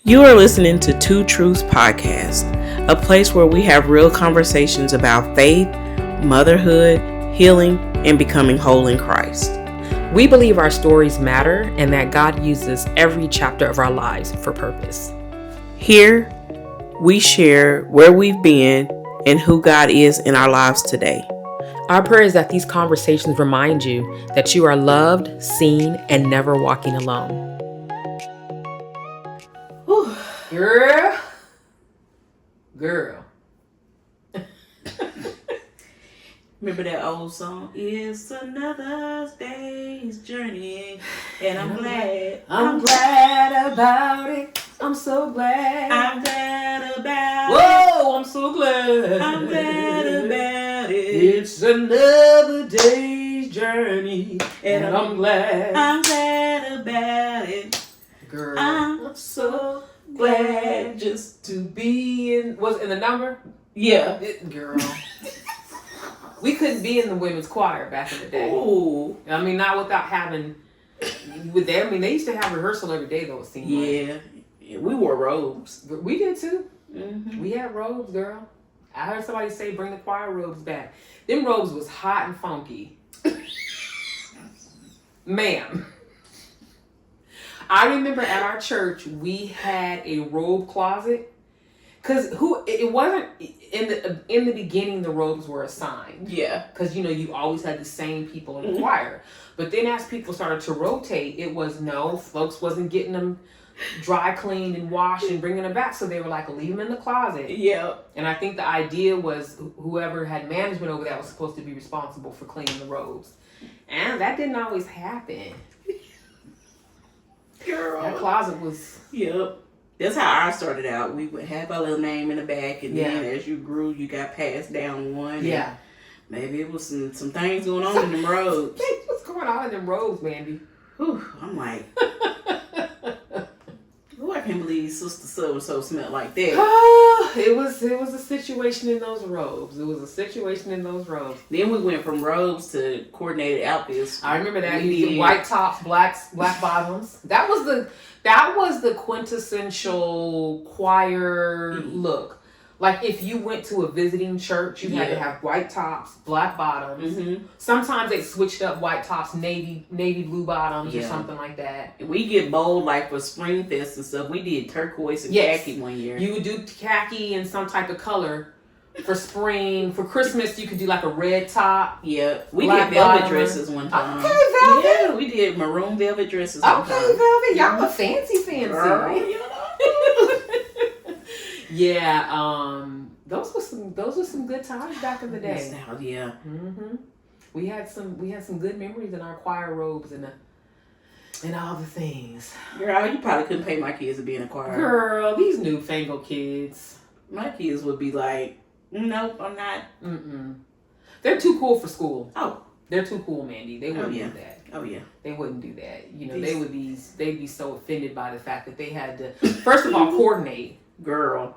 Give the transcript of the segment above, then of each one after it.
You are listening to Two Truths Podcast, a place where we have real conversations about faith, motherhood, healing, and becoming whole in Christ. We believe our stories matter and that God uses every chapter of our lives for purpose. Here, we share where we've been and who God is in our lives today. Our prayer is that these conversations remind you that you are loved, seen, and never walking alone. Whew. Girl. Remember that old song? It's another day's journey, and I'm glad about it. I'm so glad. I'm glad about it. Whoa, I'm so glad. I'm glad about it. It's another day's journey, and I'm glad. I'm glad about it. Girl, I'm so glad just to be in. Was it in the number? Yeah. Girl. We couldn't be in the women's choir back in the day. Ooh. I mean, not without having. They used to have rehearsal every day, though, it seemed like. Yeah, we wore robes. We did, too. Mm-hmm. We had robes, girl. I heard somebody say, bring the choir robes back. Them robes was hot and funky. Ma'am. I remember at our church, we had a robe closet. Because it wasn't in the beginning, the robes were assigned. Yeah. Because you always had the same people in the choir. But then as people started to rotate, it was folks wasn't getting them dry cleaned and washed and bringing them back. So they were like, leave them in the closet. Yeah. And I think the idea was whoever had management over that was supposed to be responsible for cleaning the robes. And that didn't always happen. Girl. That closet was. Yep. That's how ours started out. We would have our little name in the back, and then as you grew, you got passed down one. Yeah. Maybe it was some things going on in them robes. What's going on in them robes, Mandy? Whew, I'm like, I can't believe Sister So-and-so smelled like that. It was a situation in those robes. Then we went from robes to coordinated outfits. I remember that. You did white tops, black bottoms. That was the quintessential choir look. Like if you went to a visiting church, you had to have white tops, black bottoms. Mm-hmm. Sometimes they switched up white tops, navy blue bottoms or something like that. We get bold like for Spring Fest and stuff. We did turquoise and khaki one year. You would do khaki and some type of color for spring. For Christmas, you could do like a red top. Yeah, we did velvet dresses one time. Okay, velvet. Yeah, we did maroon velvet dresses one time. Okay, velvet. Y'all were fancy. Girl, yeah, those were some good times back in the day. Yeah. Mm-hmm. We had some good memories in our choir robes and all the things. Girl, you probably couldn't pay my kids to be in a choir. Girl, these newfangled kids. My kids would be like, nope, I'm not. Mm-mm. They're too cool for school. Oh. They're too cool, Mandy. They wouldn't do that. Oh yeah. They wouldn't do that. They'd be so offended by the fact that they had to first of all coordinate. Girl.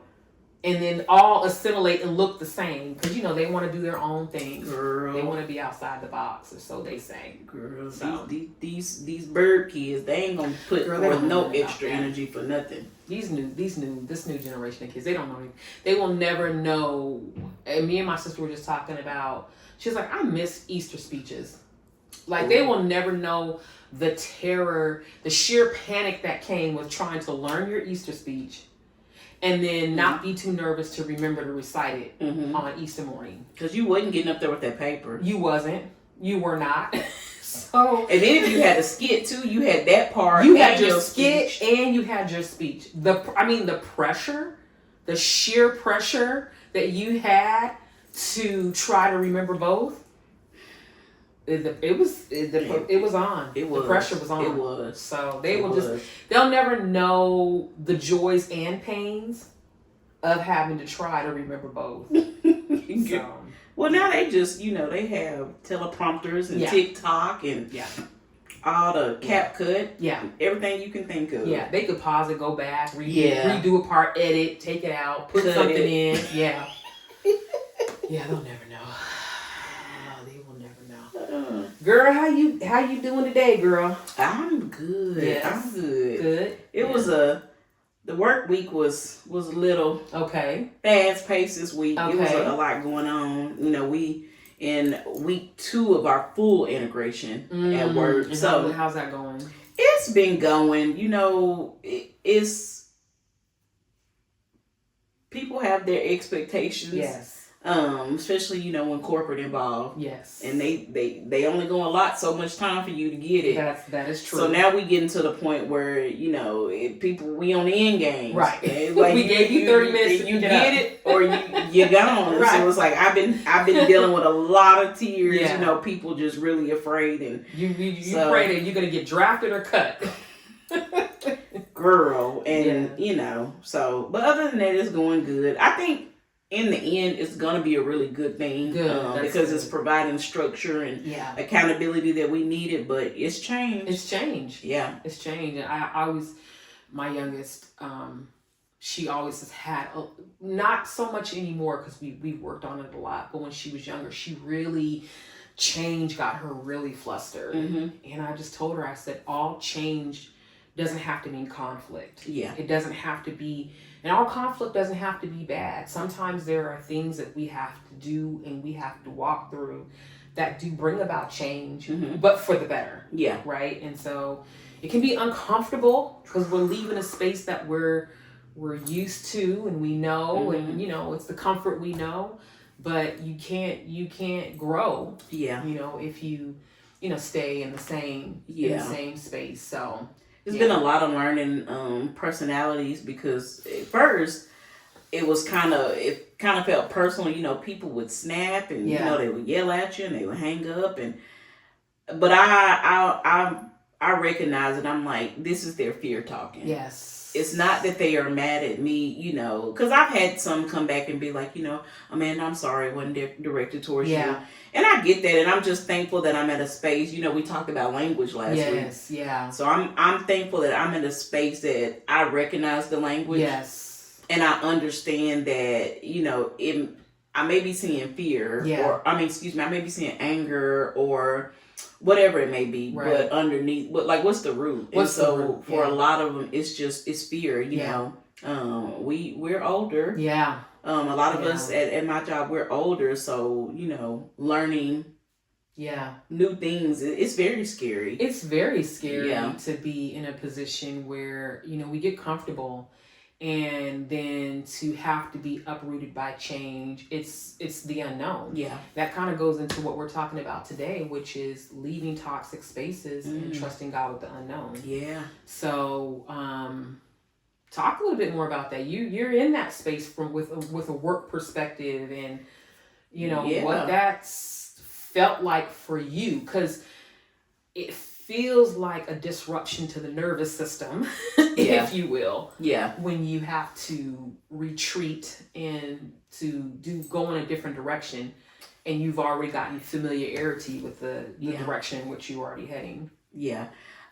And then all assimilate and look the same. Because, they want to do their own things. Girl. They want to be outside the box, or so they say. Girl, so. These bird kids, they ain't going to put forth no extra energy for nothing. This new generation of kids, they don't know. They will never know. And me and my sister were just talking about, she's like, I miss Easter speeches. Like, they will never know the terror, the sheer panic that came with trying to learn your Easter speech. And then not be too nervous to remember to recite it on Easter morning. Because you wasn't getting up there with that paper. You wasn't. You were not. So, and then if you had a skit too, you had that part. You had your skit speech. And you had your speech. The pressure, the sheer pressure that you had to try to remember both. It was on. The pressure was on. It was. So they'll never know the joys and pains of having to try to remember both. So. Well, now they just, they have teleprompters and TikTok and all the CapCut. Yeah. Everything you can think of. Yeah. They could pause it, go back, redo a part, edit, take it out, put something in. Yeah. Yeah, they'll never know. Girl, how you doing today, girl? I'm good. Yes. I'm good. Good. It was a the work week was a little fast paced this week. It was a lot going on. You know, we in week 2 of our full integration at work. And so how's that going? It's been going. You know, it's people have their expectations. Yes. Especially, you know, when corporate involved. Yes. And they only go a lot so much time for you to get it. That is true. So now we getting to the point where, you know, we on the end game. Right. Like we gave you 30 minutes you get it or you're gone. Right. So it's like I've been dealing with a lot of tears, you know, people just really afraid, and you pray that you're gonna get drafted or cut. Girl, and you know, so but other than that, it's going good. I think in the end, it's going to be a really good thing because it's providing structure and accountability that we needed, but it's changed. It's changed. Yeah. It's changed. And I always, my youngest, she always has had, not so much anymore because we worked on it a lot, but when she was younger, she really, change got her really flustered. Mm-hmm. And I just told her, I said, all change doesn't have to mean conflict. Yeah. It doesn't have to be, and all conflict doesn't have to be bad. Sometimes there are things that we have to do and we have to walk through that do bring about change, but for the better. Yeah. Right? And so it can be uncomfortable because we're leaving a space that we're used to and we know, and you know, it's the comfort we know, but you can't grow. Yeah. You know, if you stay in the same space. So it's been a lot of learning personalities because at first it kind of felt personal. You know, people would snap and you know they would yell at you and they would hang up, but I recognize it. I'm like, this is their fear talking. Yes. It's not that they are mad at me, you know, because I've had some come back and be like, you know, Amanda, I'm sorry, it wasn't directed towards you. And I get that, and I'm just thankful that I'm at a space. You know, we talked about language last week. Yes, yeah. So I'm thankful that I'm in a space that I recognize the language. Yes. And I understand that, you know, I may be seeing fear, or I may be seeing anger or whatever it may be, but underneath, but like, what's the root? For a lot of them, it's fear. You know, we're older. Yeah. A lot of us at my job, we're older, so you know, learning new things, it's very scary. It's very scary to be in a position where, you know, we get comfortable and then to have to be uprooted by change. It's the unknown. Yeah. That kind of goes into what we're talking about today, which is leaving toxic spaces and trusting God with the unknown. Yeah. So talk a little bit more about that. You're in that space with a work perspective, and you know what that's felt like for you, because it feels like a disruption to the nervous system, if you will. Yeah. When you have to retreat and to go in a different direction, and you've already gotten familiarity with the direction in which you're already heading. Yeah.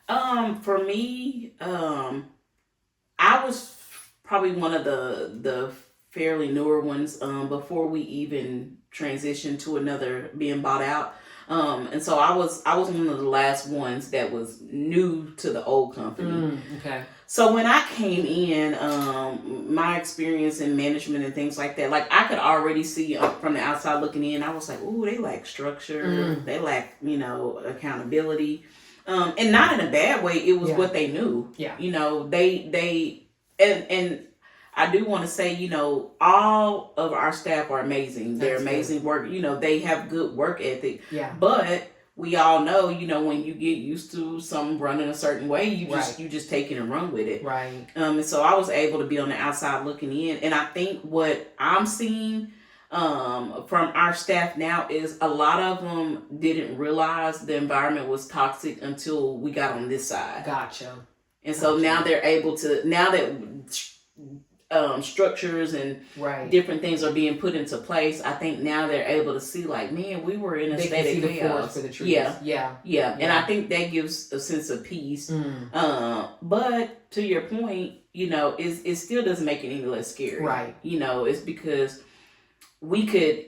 For me, I was probably one of the fairly newer ones before we even transitioned to another being bought out. And so I was one of the last ones that was new to the old company. Okay. So when I came in, my experience in management and things like that, like I could already see from the outside looking in, I was like, ooh, they lack structure. They lack, you know, accountability. And not in a bad way. It was what they knew. Yeah. You know, and I do want to say, you know, all of our staff are amazing. They're amazing work. You know, they have good work ethic. Yeah. But we all know, you know, when you get used to something running a certain way, you just take it and run with it. Right. And so I was able to be on the outside looking in. And I think what I'm seeing from our staff now is a lot of them didn't realize the environment was toxic until we got on this side. Gotcha. And so now they're able to, now that structures and different things are being put into place, I think now they're able to see, like, man, we were in a state of chaos. For the trees. Yeah. And I think that gives a sense of peace. But to your point, you know, it still doesn't make it any less scary. Right. You know, it's because we could,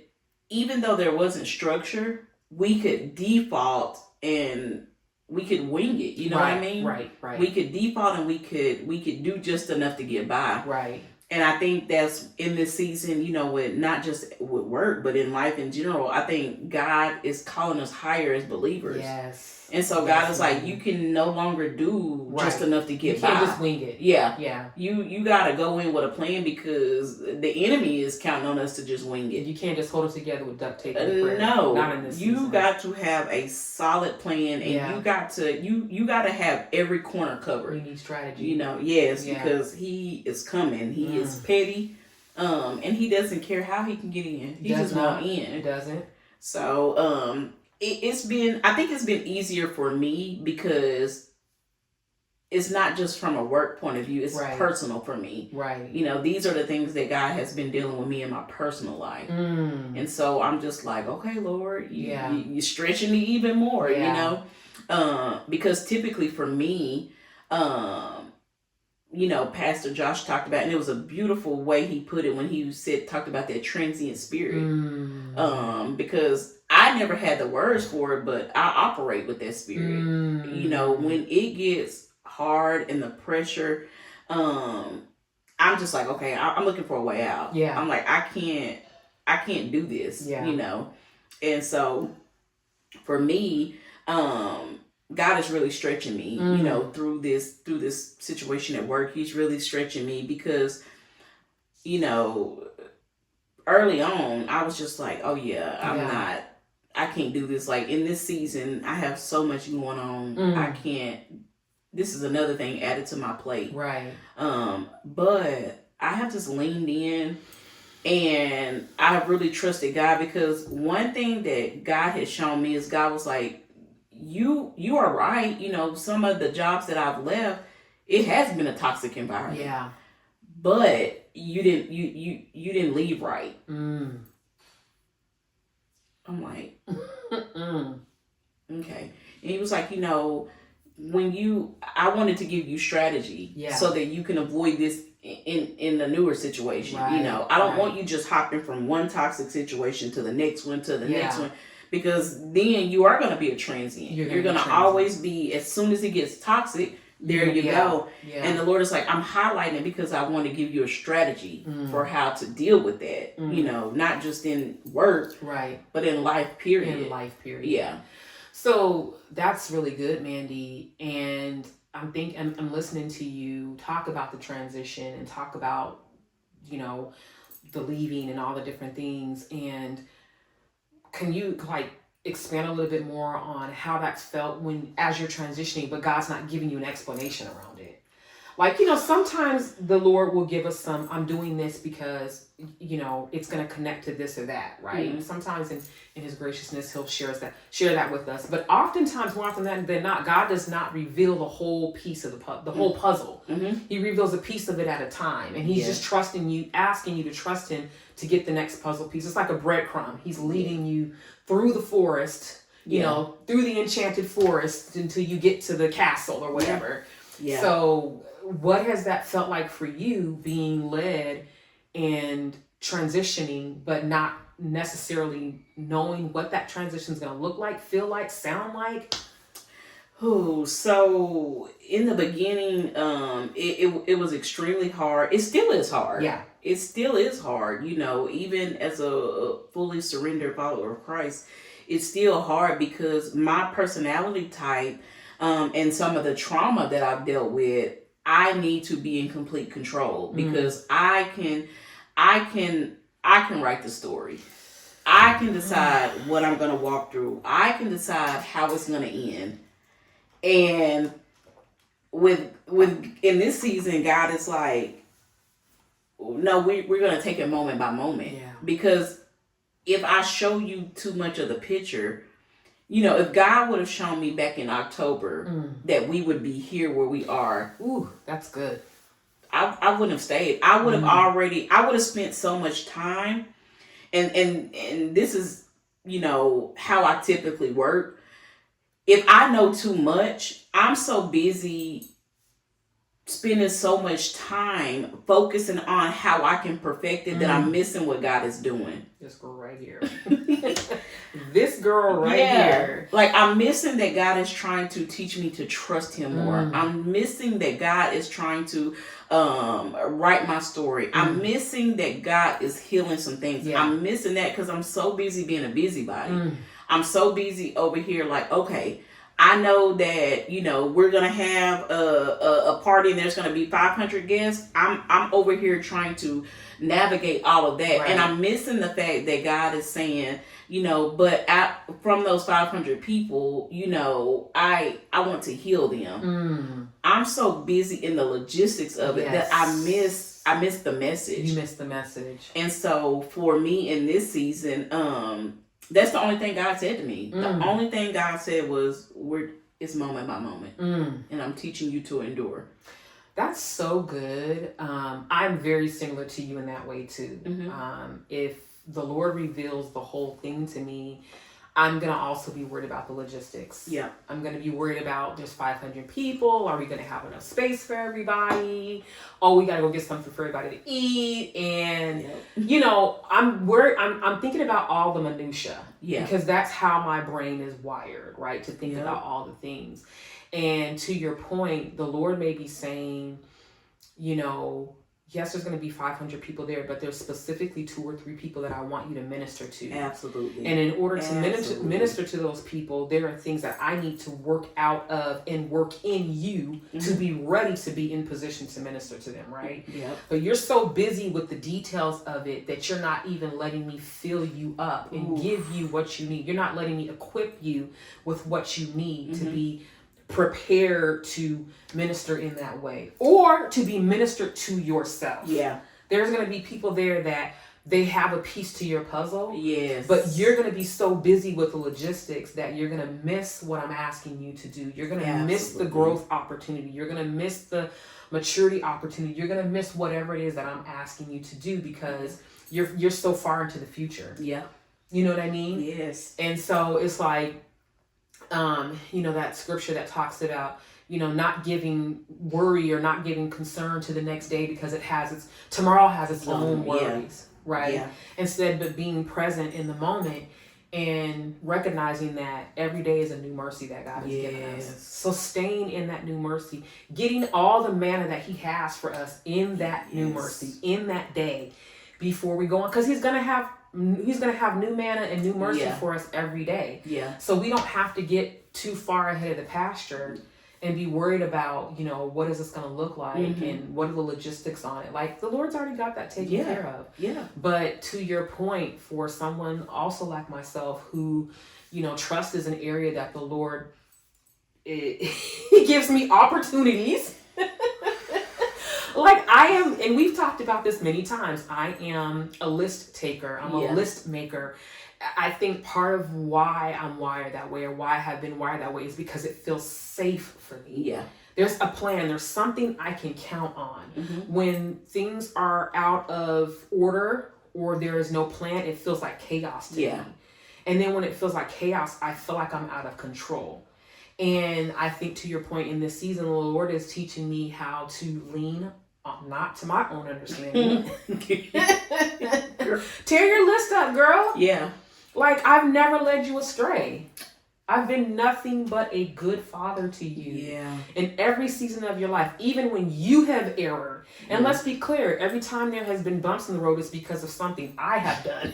even though there wasn't structure, we could default and wing it. You know what I mean? Right. We could default and we could do just enough to get by. Right. And I think that's in this season, with not just with work, but in life in general. I think God is calling us higher as believers. Yes. And so God is like, you can no longer do just enough to get by. You can't just wing it. Yeah. You got to go in with a plan, because the enemy is counting on us to just wing it. You can't just hold it together with duct tape. No. Not in this season. You got to have a solid plan, and you got to have every corner covered. You need strategy. Yes, because he is coming. He is petty. And he doesn't care how he can get in. He just won't in. It doesn't. So, I think it's been easier for me, because it's not just from a work point of view, it's personal for me. Right. These are the things that God has been dealing with me in my personal life. And so I'm just like, okay, Lord, you're stretching me even more, because typically for me, Pastor Josh talked about, and it was a beautiful way he put it when he talked about that transient spirit. Because I never had the words for it, but I operate with that spirit. When it gets hard and the pressure, I'm just like, okay, I'm looking for a way out. I'm like, I can't do this. And so for me, God is really stretching me, through this situation at work. He's really stretching me because, early on, I was just like, oh yeah, I can't do this. Like in this season, I have so much going on. I can't, this is another thing added to my plate. Right. But I have just leaned in, and I have really trusted God, because one thing that God has shown me is God was like, you are right. Some of the jobs that I've left, it has been a toxic environment. Yeah. But you didn't leave right. I'm like, okay. And he was like, I wanted to give you strategy so that you can avoid this in the newer situation. Right. I don't want you just hopping from one toxic situation to the next one, to the next one. Because then you are going to be a transient. You're going to always be, as soon as it gets toxic, there you go. Yeah. And the Lord is like, I'm highlighting it because I want to give you a strategy for how to deal with that. Not just in work, but in life, period. Yeah. So that's really good, Mandy. And I'm listening to you talk about the transition and talk about, the leaving and all the different things. And can you expand a little bit more on how that's felt as you're transitioning, but God's not giving you an explanation around it? Sometimes the Lord will give us I'm doing this because, it's going to connect to this or that, right? Sometimes in his graciousness, he'll share that with us. But oftentimes, more often than not, God does not reveal the whole piece of the whole puzzle. He reveals a piece of it at a time. And he's just trusting you, asking you to trust him to get the next puzzle piece. It's like a breadcrumb. He's leading you through the forest, through the enchanted forest until you get to the castle or whatever. Yeah. So what has that felt like for you, being led and transitioning, but not necessarily knowing what that transition is going to look like, feel like, sound like? So in the beginning, it was extremely hard. It still is hard. Yeah. It still is hard, even as a fully surrendered follower of Christ, it's still hard because my personality type, and some of the trauma that I've dealt with, I need to be in complete control, because I can write the story. I can decide what I'm going to walk through. I can decide how it's going to end. And with in this season, God is like, no, we're going to take it moment by moment. Yeah. Because if I show you too much of the picture, if God would have shown me back in October that we would be here where we are. Ooh, that's good. I wouldn't have stayed. I would have I would have spent so much time. And this is, how I typically work. If I know too much, I'm so busy spending so much time focusing on how I can perfect it that I'm missing what God is doing. This girl right here. This girl right here. Like, I'm missing that God is trying to teach me to trust him more. I'm missing that God is trying to write my story. I'm missing that God is healing some things. I'm missing that because I'm so busy being a busybody. I'm so busy over here like, okay, I know that, you know, we're going to have a party and there's going to be 500 guests. I'm over here trying to navigate all of that. Right. And I'm missing the fact that God is saying, you know, but from those 500 people, you know, I want to heal them. I'm so busy in the logistics of it that I miss the message. You miss the message. And so for me in this season, that's the only thing God said to me. The only thing God said was, it's moment by moment. And I'm teaching you to endure. That's so good. I'm very similar to you in that way too. If the Lord reveals the whole thing to me, I'm going to also be worried about the logistics. Yeah. I'm going to be worried about there's 500 people. Are we going to have enough space for everybody? Oh, we got to go get something for everybody to eat. And, you know, I'm thinking about all the minutia. Yeah. Because that's how my brain is wired, right? To think about all the things. And to your point, the Lord may be saying, you know, yes, there's going to be 500 people there, but there's specifically 2 or 3 people that I want you to minister to. Absolutely. And in order to minister to those people, there are things that I need to work out of and work in you to be ready to be in position to minister to them, right? Yeah. But you're so busy with the details of it that you're not even letting me fill you up and give you what you need. You're not letting me equip you with what you need to be prepared to minister in that way, or to be ministered to yourself. Yeah. There's going to be people there that they have a piece to your puzzle. Yes. But you're going to be so busy with the logistics that you're going to miss what I'm asking you to do. You're going to miss the growth opportunity. You're going to miss the maturity opportunity. You're going to miss whatever it is that I'm asking you to do because you're so far into the future. Yeah. You know what I mean? Yes. And so it's like, you know, that scripture that talks about, you know, not giving worry or not giving concern to the next day because tomorrow has its own worries, right? Yeah. Instead of being present in the moment and recognizing that every day is a new mercy that God has given us. So staying in that new mercy, getting all the manna that he has for us in that new mercy, in that day before we go on, because he's going to have new manna and new mercy for us every day. Yeah. So we don't have to get too far ahead of the pasture and be worried about, you know, what is this going to look like and what are the logistics on it. Like the Lord's already got that taken care of. Yeah. But to your point, for someone also like myself who, you know, trust is an area that the Lord, he gives me opportunities. Like I am, and we've talked about this many times, I am a list taker. I'm a list maker. I think part of why I'm wired that way or why I have been wired that way is because it feels safe for me. Yeah. There's a plan. There's something I can count on. When things are out of order or there is no plan, it feels like chaos to me. And then when it feels like chaos, I feel like I'm out of control. And I think to your point in this season, the Lord is teaching me how to lean not to my own understanding. Tear your list up, girl. Yeah. Like I've never led you astray. I've been nothing but a good father to you in every season of your life, even when you have erred. And let's be clear, every time there has been bumps in the road, it's because of something I have done.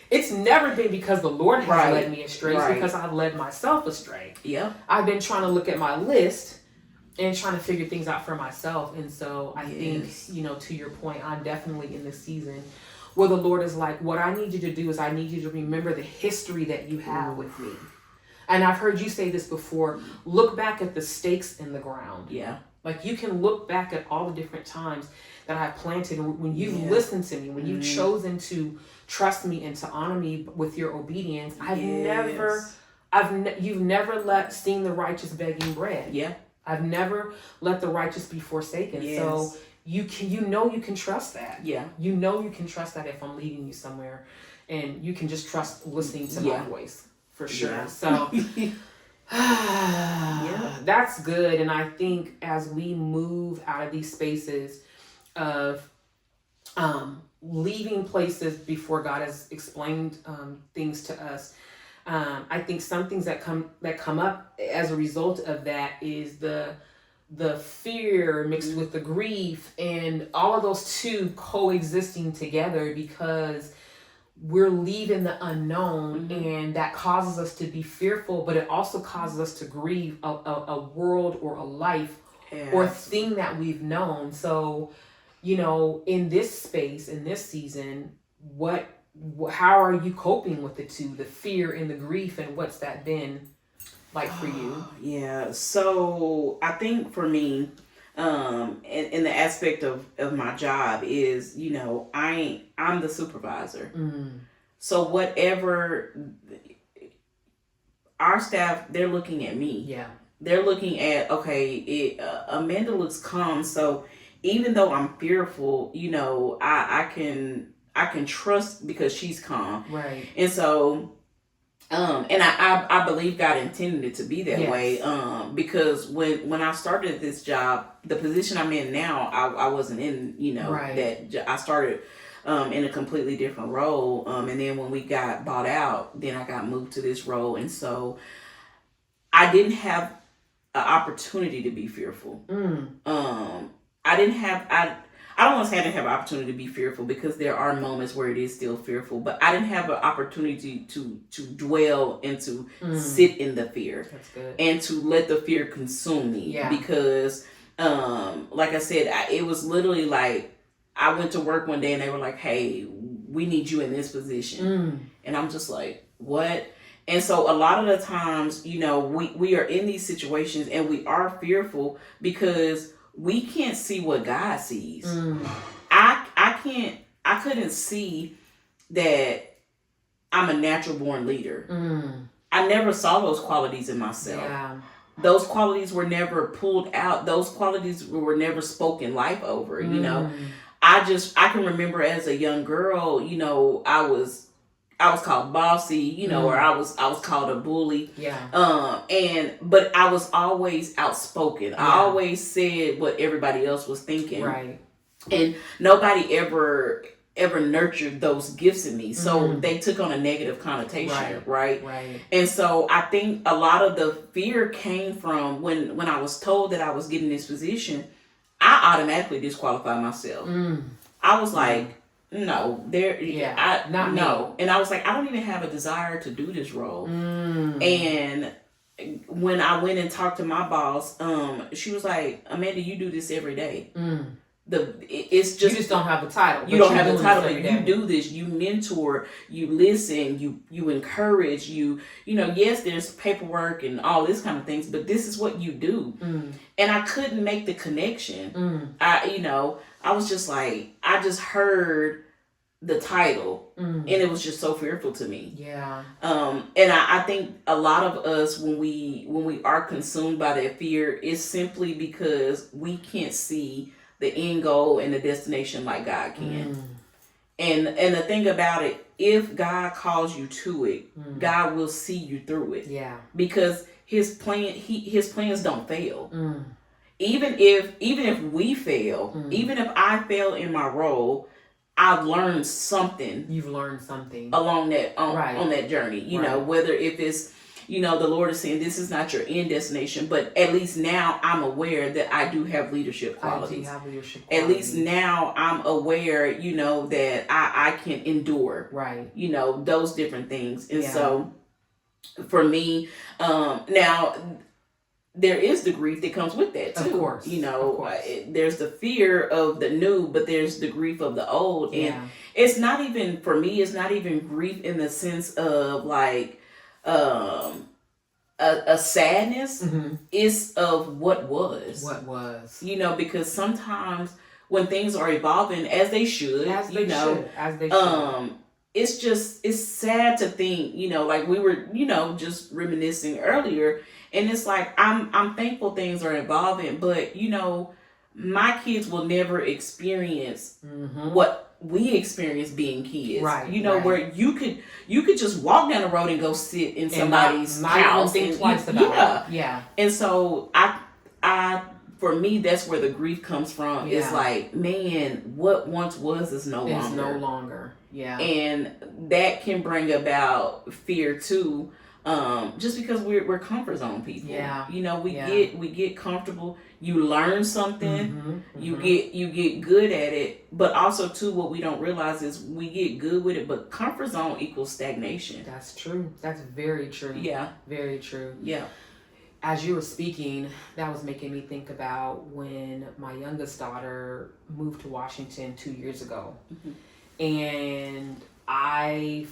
It's never been because the Lord has led me astray. It's because I've led myself astray. Yeah. I've been trying to look at my list and trying to figure things out for myself. And so I think, you know, to your point, I'm definitely in this season where the Lord is like, what I need you to do is I need you to remember the history that you have with me. And I've heard you say this before, look back at the stakes in the ground. Yeah. Like you can look back at all the different times that I've planted when you've listened to me, when you've chosen to trust me and to honor me with your obedience. You've never seen the righteous begging bread. Yeah. I've never let the righteous be forsaken. Yes. So you can trust that. Yeah. You know you can trust that if I'm leading you somewhere, and you can just trust listening to my voice for sure. Yeah. So Yeah, that's good. And I think as we move out of these spaces of leaving places before God has explained things to us, I think some things that come up as a result of that is the fear mixed with the grief, and all of those two coexisting together, because we're leaving the unknown, and that causes us to be fearful, but it also causes us to grieve a world or a life or thing that we've known. So, in this space, in this season, how are you coping with the two, the fear and the grief, and what's that been like for you? Yeah. So I think for me, in the aspect of my job is, I'm the supervisor. So whatever our staff, they're looking at me. Yeah. They're looking at, okay, Amanda looks calm. So even though I'm fearful, I can trust because she's calm. Right. And so, and I believe God intended it to be that way. Because when I started this job, the position I'm in now, I wasn't in, that I started in a completely different role. And then when we got bought out, then I got moved to this role. And so I didn't have an opportunity to be fearful. I don't want to say I didn't have an opportunity to be fearful, because there are moments where it is still fearful, but I didn't have an opportunity to dwell and to sit in the fear. That's good. And to let the fear consume me. Yeah. Because, like I said, it was literally like, I went to work one day and they were like, hey, we need you in this position. And I'm just like, what? And so a lot of the times, we are in these situations and we are fearful because we can't see what God sees. I couldn't see that I'm a natural born leader. I never saw those qualities in myself. Yeah. Those qualities were never pulled out. Those qualities were never spoken life over, I can remember as a young girl, I was called bossy, or I was called a bully. Yeah. But I was always outspoken. Yeah. I always said what everybody else was thinking. Right. And nobody ever nurtured those gifts in me. So they took on a negative connotation, right? Right. And so I think a lot of the fear came from when I was told that I was getting this position, I automatically disqualified myself. I was like, no, not no. And I was like, I don't even have a desire to do this role. And when I went and talked to my boss, she was like, Amanda, you do this every day. It's just, you just don't have the title. You don't have the title, but you do this. You mentor, you listen, you encourage, yes, there's paperwork and all this kind of things, but this is what you do. And I couldn't make the connection. I was just like, I just heard the title and it was just so fearful to me. Yeah. And I think a lot of us, when we are consumed by that fear, is simply because we can't see the end goal and the destination like God can. And the thing about it, if God calls you to it, God will see you through it. Yeah. Because his plans don't fail. Even if we fail, even if I fail in my role, I've learned something. You've learned something along that on that journey. Whether if it's the Lord is saying this is not your end destination, but at least now I'm aware that I do have leadership qualities. At least now I'm aware, that I can endure. Right. Those different things. And so for me, now there is the grief that comes with that too. Of course. There's the fear of the new, but there's the grief of the old. And it's not even, for me, it's not even grief in the sense of like a sadness. It's of what was. Because sometimes when things are evolving as they should, it's sad to think, like we were, just reminiscing earlier. And it's like, I'm thankful things are evolving, but my kids will never experience what we experience being kids. Right. You know, where you could just walk down the road and go sit in somebody's house and think twice about it. Yeah. And so I for me, that's where the grief comes from. Yeah. It's like, man, what once was is no longer. It's no longer. Yeah. And that can bring about fear too. Just because we're comfort zone people. Yeah. You know, we get comfortable. You learn something. You get good at it. But also too, what we don't realize is we get good with it, but comfort zone equals stagnation. That's true. That's very true. Yeah. Very true. Yeah. As you were speaking, that was making me think about when my youngest daughter moved to Washington 2 years ago. And I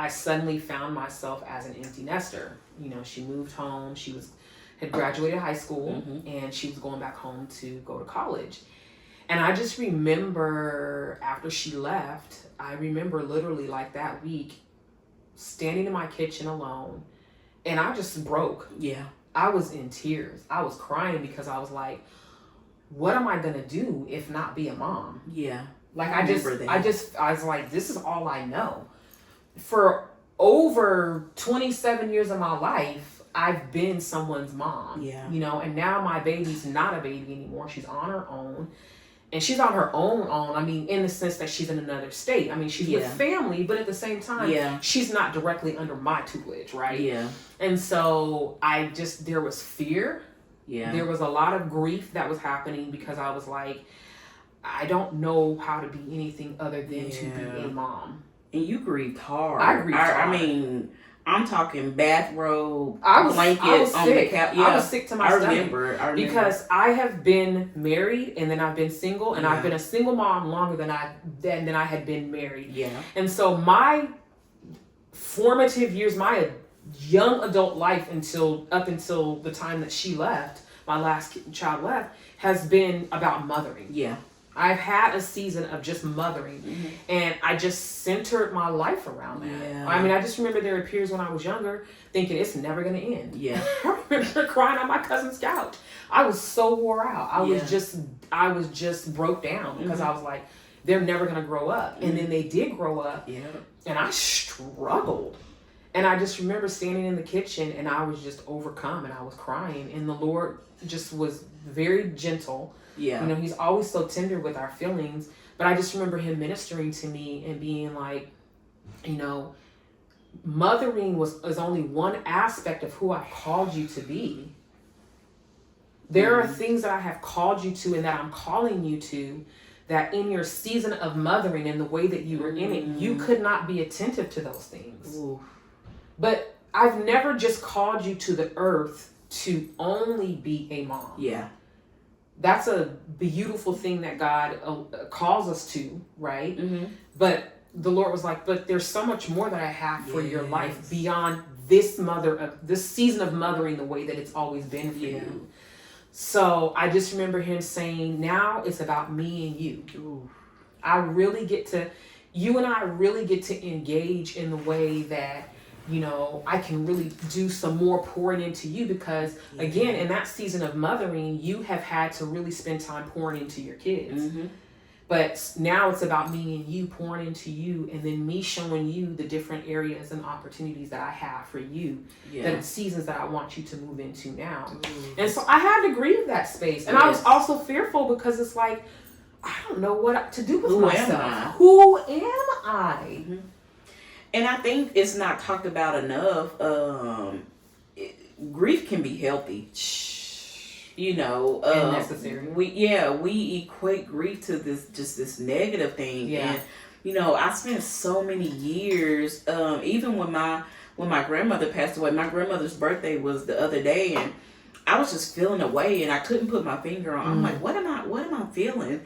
suddenly found myself as an empty nester. You know, she moved home. She had graduated high school, and she was going back home to go to college. And I just remember after she left, I remember literally like that week standing in my kitchen alone, and I just broke. Yeah. I was in tears. I was crying because I was like, what am I going to do if not be a mom? Yeah. Like I was like, this is all I know. For over 27 years of my life, I've been someone's mom. Yeah. You know, and now my baby's not a baby anymore. She's on her own. And she's on her own. I mean, in the sense that she's in another state. I mean, she's with family, but at the same time, she's not directly under my tutelage, right? Yeah. And so there was fear. Yeah. There was a lot of grief that was happening because I was like, I don't know how to be anything other than to be a mom. And you grieved hard. I grieved hard. I mean, I'm talking bathrobe, blankets on the couch. Yeah, I was sick to my stomach. I remember. Because I have been married and then I've been single, and I've been a single mom longer than I had been married. Yeah. And so my formative years, my young adult life up until the time that she left, my last child left, has been about mothering. Yeah. I've had a season of just mothering, and I just centered my life around that. Yeah. I mean, I just remember there were periods when I was younger thinking it's never going to end. Yeah. I remember crying on my cousin's couch. I was so wore out. I was just broke down because I was like, they're never going to grow up. And then they did grow up, and I struggled. And I just remember standing in the kitchen, and I was just overcome, and I was crying, and the Lord just was very gentle. Yeah. You know, he's always so tender with our feelings, but I just remember him ministering to me and being like, you know, mothering is only one aspect of who I called you to be. There are things that I have called you to and that I'm calling you to, that in your season of mothering and the way that you were in it, you could not be attentive to those things. Ooh. But I've never just called you to the earth to only be a mom. Yeah. That's a beautiful thing that God calls us to, right? But the Lord was like, but there's so much more that I have for your life beyond this season of mothering the way that it's always been for you. So I just remember him saying, now it's about me and you. Ooh. You and I really get to engage in the way that, you know, I can really do some more pouring into you because, again, in that season of mothering, you have had to really spend time pouring into your kids. But now it's about me and you pouring into you, and then me showing you the different areas and opportunities that I have for you, the seasons that I want you to move into now. And so I had to grieve that space. And I was also fearful because it's like, I don't know what to do with myself. Who am I? And I think it's not talked about enough. Grief can be healthy. You know, and necessary. We equate grief to this negative thing. Yeah. And you know, I spent so many years, even when my grandmother passed away. My grandmother's birthday was the other day, and I was just feeling away, and I couldn't put my finger on. I'm like, what am I feeling?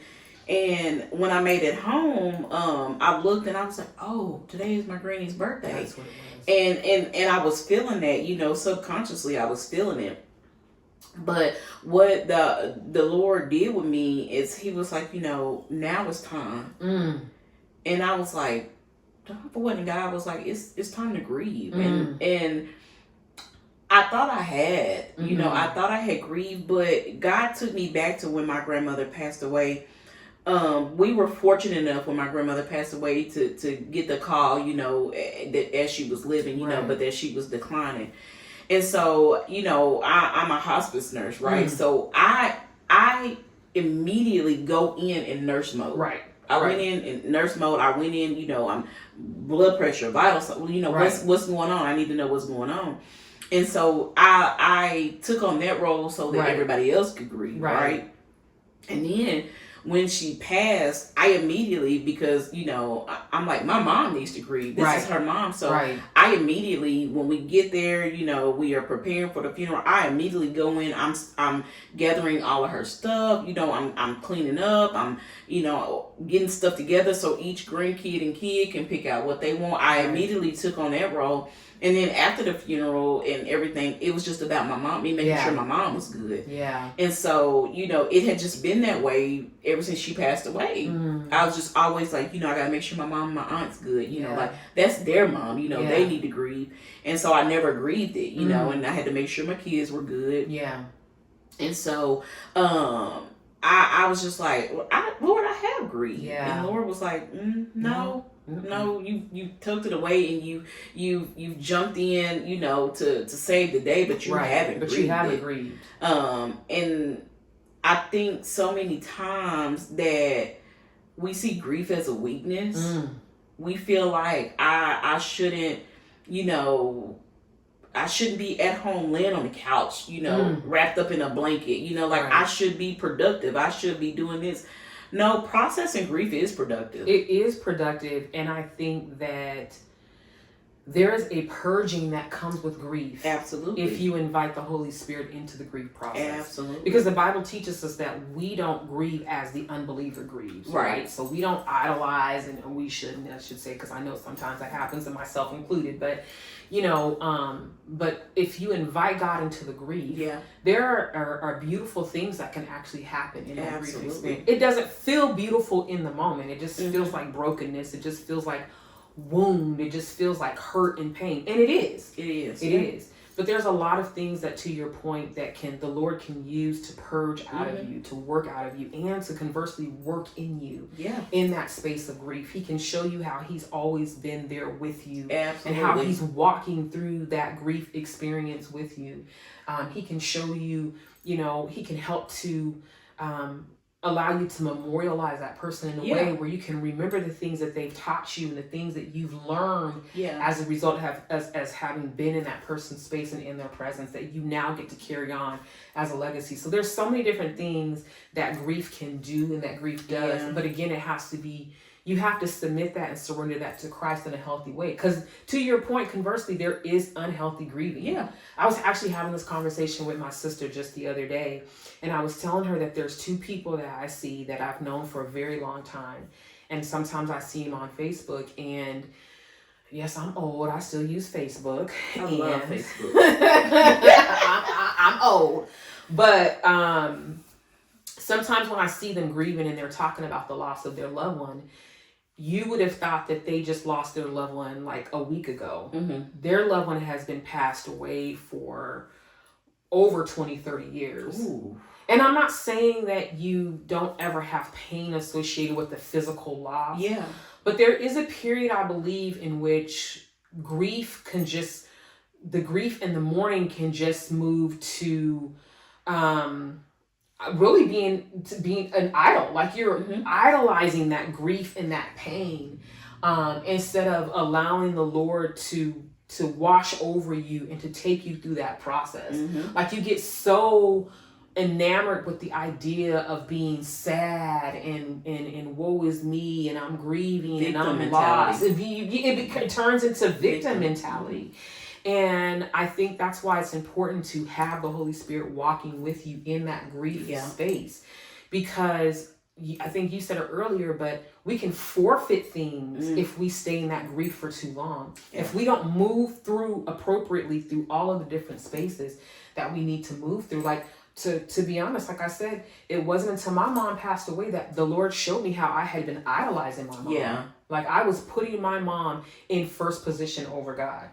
And when I made it home, I looked and I was like, oh, today is my granny's birthday. That's what it was. And I was feeling that, you know, subconsciously I was feeling it. But what the Lord did with me is he was like, you know, now it's time. And I was like, for what? And God was like, it's time to grieve. And I thought I had, you know, Mm-hmm. I thought I had grieved, but God took me back to when my grandmother passed away. We were fortunate enough when my grandmother passed away to get the call, you know, that as she was living, you know, Right. but that she was declining. And so, you know, I'm a hospice nurse, right? So I immediately go in nurse mode. Right. I went in nurse mode. I went in, you know, I'm blood pressure, vital, you know, what's going on. I need to know what's going on. And so I took on that role so that everybody else could grieve, right? And then when she passed, I immediately, because, you know, I'm like, my mom needs to grieve. This is her mom. So I immediately, when we get there, you know, we are preparing for the funeral. I immediately go in. I'm gathering all of her stuff. You know, I'm cleaning up. I'm, you know, getting stuff together so each grandkid and kid can pick out what they want. I immediately took on that role. And then after the funeral and everything, it was just about my mom, me making sure my mom was good. Yeah. And so, you know, it had just been that way ever since she passed away. I was just always like, you know, I got to make sure my mom and my aunt's good. You know, like, that's their mom. You know, they need to grieve. And so I never grieved it, you know, and I had to make sure my kids were good. Yeah. And so I was just like, Lord, I have grieved. Yeah. And Lord was like, no. No, you tucked it away and you jumped in, you know, to save the day, but you haven't. But grieved you haven't it. grieved. And I think so many times that we see grief as a weakness. We feel like I shouldn't, you know, I shouldn't be at home laying on the couch, you know, wrapped up in a blanket, you know, like I should be productive. I should be doing this. No, processing grief is productive. It is productive, and I think that there is a purging that comes with grief. Absolutely. If you invite the Holy Spirit into the grief process. Absolutely. Because the Bible teaches us that we don't grieve as the unbeliever grieves. Right? So we don't idolize, and we shouldn't, I should say, because I know sometimes that happens, and myself included, but you know, but if you invite God into the grief, there are beautiful things that can actually happen in that grief experience. It doesn't feel beautiful in the moment. It just feels like brokenness. It just feels like wound. It just feels like hurt and pain. And it is. It is. But there's a lot of things that, to your point, that the Lord can use to purge out of you, to work out of you, and to conversely work in you in that space of grief. He can show you how He's always been there with you. Absolutely. And how He's walking through that grief experience with you. He can show you, you know, He can help to allow you to memorialize that person in a way where you can remember the things that they've taught you and the things that you've learned as a result of as having been in that person's space and in their presence, that you now get to carry on as a legacy. So there's so many different things that grief can do and that grief does. But again, it has to be, you have to submit that and surrender that to Christ in a healthy way. Because to your point, conversely, there is unhealthy grieving. I was actually having this conversation with my sister just the other day, and I was telling her that there's two people that I see that I've known for a very long time. And sometimes I see them on Facebook, and yes, I'm old. I still use Facebook. I love Facebook. I'm old. But sometimes when I see them grieving and they're talking about the loss of their loved one, you would have thought that they just lost their loved one like a week ago. Their loved one has been passed away for over 20, 30 years. Ooh. And I'm not saying that you don't ever have pain associated with the physical loss. But there is a period, I believe, in which grief can just, the grief and the mourning can just move to really being an idol. Like you're idolizing that grief and that pain, instead of allowing the Lord to wash over you and to take you through that process. Like you get so enamored with the idea of being sad and woe is me and I'm grieving victim and I'm mentality. Lost. It turns into victim mentality. And I think that's why it's important to have the Holy Spirit walking with you in that grief space. Because I think you said it earlier, but we can forfeit things if we stay in that grief for too long. If we don't move through appropriately through all of the different spaces that we need to move through. Like, to be honest, like I said, it wasn't until my mom passed away that the Lord showed me how I had been idolizing my mom. Like I was putting my mom in first position over God.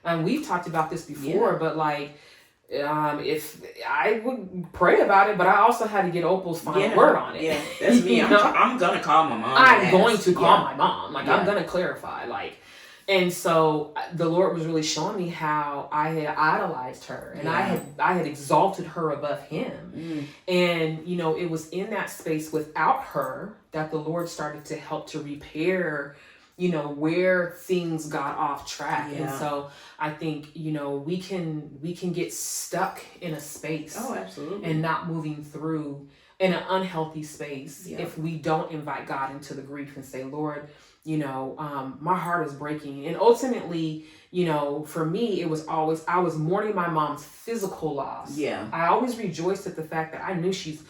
And we've talked about this before, but like, if I would pray about it, but I also had to get Opal's final word on it. Yeah, that's me. I'm gonna call my mom. I'm going to call my mom. Like, I'm gonna clarify. Like, and so the Lord was really showing me how I had idolized her, and I had exalted her above him. And you know, it was in that space without her that the Lord started to help to repair, you know, where things got off track. And so I think, you know, we can get stuck in a space. Oh, absolutely. And not moving through in an unhealthy space if we don't invite God into the grief and say, Lord, you know, my heart is breaking. And ultimately, you know, for me, it was always, I was mourning my mom's physical loss. Yeah. I always rejoiced at the fact that I know she's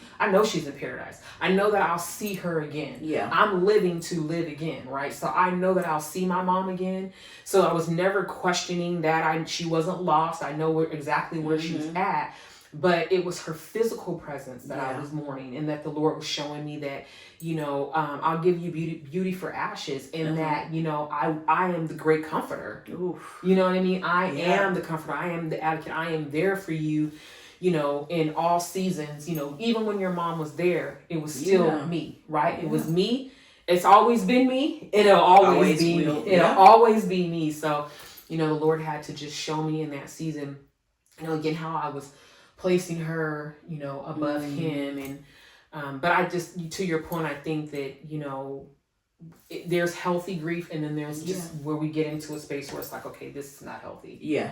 in paradise. I know that I'll see her again. Yeah. I'm living to live again, right? So I know that I'll see my mom again. So I was never questioning that she wasn't lost. I know exactly where she was at. But it was her physical presence that I was mourning, and that the Lord was showing me that, you know, I'll give you beauty for ashes, and that, you know, I am the great comforter. Oof. You know what I mean? I am the comforter. I am the advocate. I am there for you, you know, in all seasons. You know, even when your mom was there, it was still me, right? It was me. It's always been me. It'll always be me. It'll always be me. So, you know, the Lord had to just show me in that season, you know, again, how I was placing her, you know, above him. And but I just, to your point, I think that, you know, there's healthy grief, and then there's just where we get into a space where it's like, okay, this is not healthy. Yeah.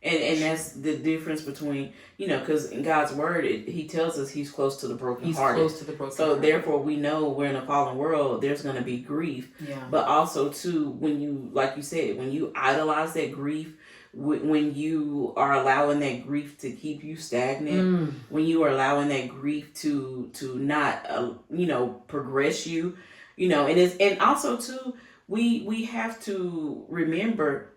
And that's the difference between, you know, because in God's word, he tells us he's close to the brokenhearted. He's close to the brokenhearted. So therefore we know we're in a fallen world, there's going to be grief. Yeah. But also too, when you, like you said, when you idolize that grief, when you are allowing that grief to keep you stagnant, when you are allowing that grief to not you know, progress you, you know, and also too, we have to remember,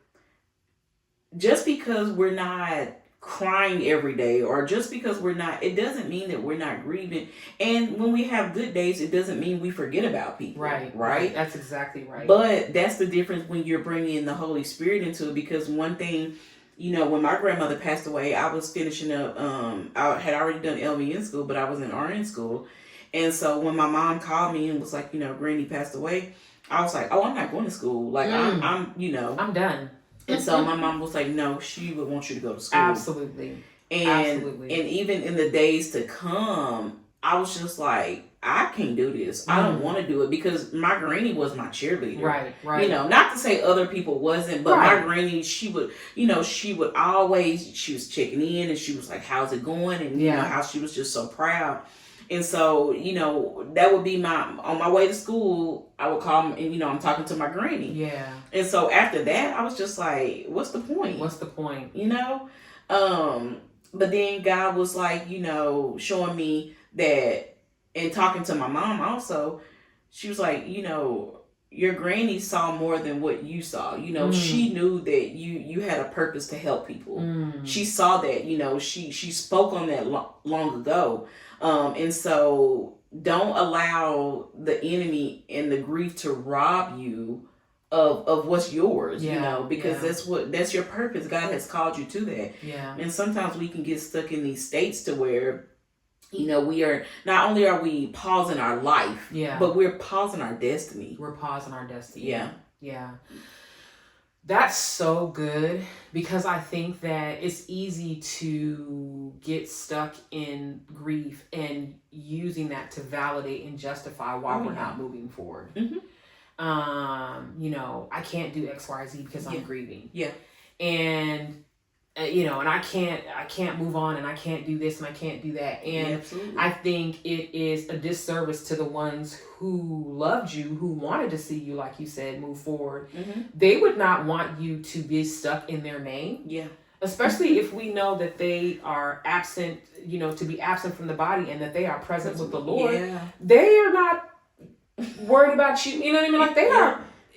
just because we're not crying every day, or just because we're not, it doesn't mean that we're not grieving. And when we have good days, it doesn't mean we forget about people. Right. That's exactly right. But that's the difference when you're bringing the Holy Spirit into it. Because one thing, you know, when my grandmother passed away, I was finishing up, I had already done LVN school, but I was in RN school. And so when my mom called me and was like, you know, Granny passed away, I was like, oh, I'm not going to school. Like, I'm, you know, I'm done. And so my mom was like, no, she would want you to go to school. Absolutely. And even in the days to come, I was just like, I can't do this. I don't want to do it, because my granny was my cheerleader. Right. You know, not to say other people wasn't, but my granny, she would, you know, she was checking in, and she was like, how's it going? And you know, how she was just so proud. And so, you know, that would be on my way to school, I would call, and, you know, I'm talking to my granny. Yeah. And so after that, I was just like, what's the point? You know? But then God was like, you know, showing me that, and talking to my mom also, she was like, you know, your granny saw more than what you saw. You know, she knew that you had a purpose to help people. She saw that, you know, she spoke on that long ago. And so don't allow the enemy and the grief to rob you of what's yours, you know, because that's your purpose. God has called you to that. Yeah. And sometimes we can get stuck in these states to where, you know, we are, not only are we pausing our life, but we're pausing our destiny. Yeah. That's so good, because I think that it's easy to get stuck in grief and using that to validate and justify why we're not moving forward. You know, I can't do X, Y, Z because I'm grieving. And you know, and I can't move on, and I can't do this, and I can't do that. And I think it is a disservice to the ones who loved you, who wanted to see you, like you said, move forward. They would not want you to be stuck in their name. Especially if we know that they are absent, you know, to be absent from the body, and that they are present with the Lord. They are not worried about you. You know what I mean? Like,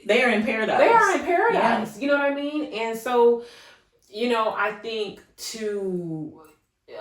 they are in paradise. You know what I mean? And so, you know, I think to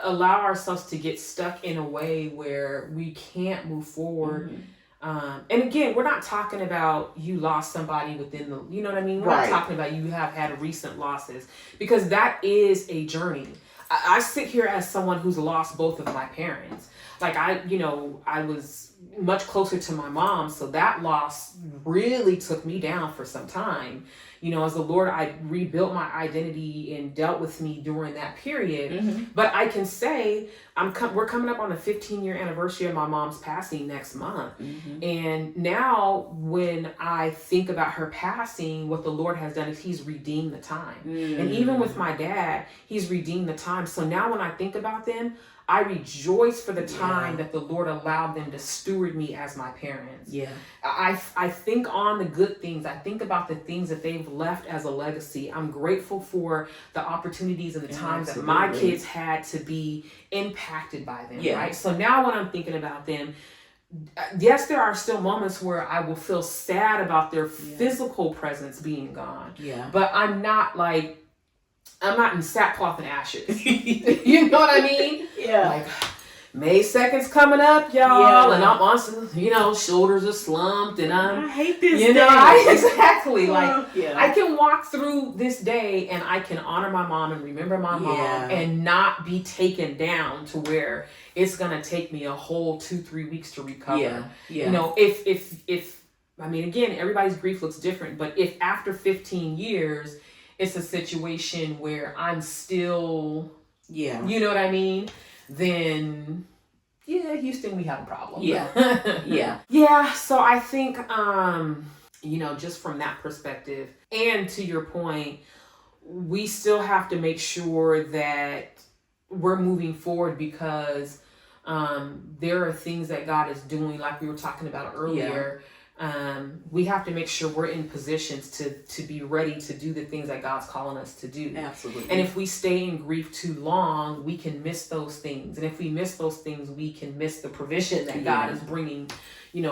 allow ourselves to get stuck in a way where we can't move forward, And again, we're not talking about you lost somebody within the, you know what I mean? We're not talking about you have had recent losses, because that is a journey. I sit here as someone who's lost both of my parents. Like I was much closer to my mom, so that loss really took me down for some time. As the Lord, I rebuilt my identity and dealt with me during that period. Mm-hmm. But I can say we're coming up on the 15-year anniversary of my mom's passing next month. Mm-hmm. And now when I think about her passing, what the Lord has done is he's redeemed the time. Mm-hmm. And even with my dad, he's redeemed the time. So now when I think about them, I rejoice for the time that the Lord allowed them to steward me as my parents. Yeah. I think on the good things. I think about the things that they've left as a legacy. I'm grateful for the opportunities and the times that my kids had to be impacted by them. Yeah. Right. So now when I'm thinking about them, yes, there are still moments where I will feel sad about their physical presence being gone. Yeah. But I'm not in sackcloth and ashes. You know what I mean? Yeah. Like, May 2nd's coming up, y'all, and I'm on, shoulders are slumped, and I hate this day. Exactly. I can walk through this day, and I can honor my mom and remember my mom, and not be taken down to where it's gonna take me a whole 2-3 weeks to recover. Yeah. Yeah. If again, everybody's grief looks different, but if after 15 years it's a situation where I'm still, you know what I mean? Then, Houston, we have a problem. Yeah. Yeah. So I think, just from that perspective, and to your point, we still have to make sure that we're moving forward, because there are things that God is doing, like we were talking about earlier. We have to make sure we're in positions to be ready to do the things that God's calling us to do. Absolutely. And if we stay in grief too long, we can miss those things. And if we miss those things, we can miss the provision that God is bringing,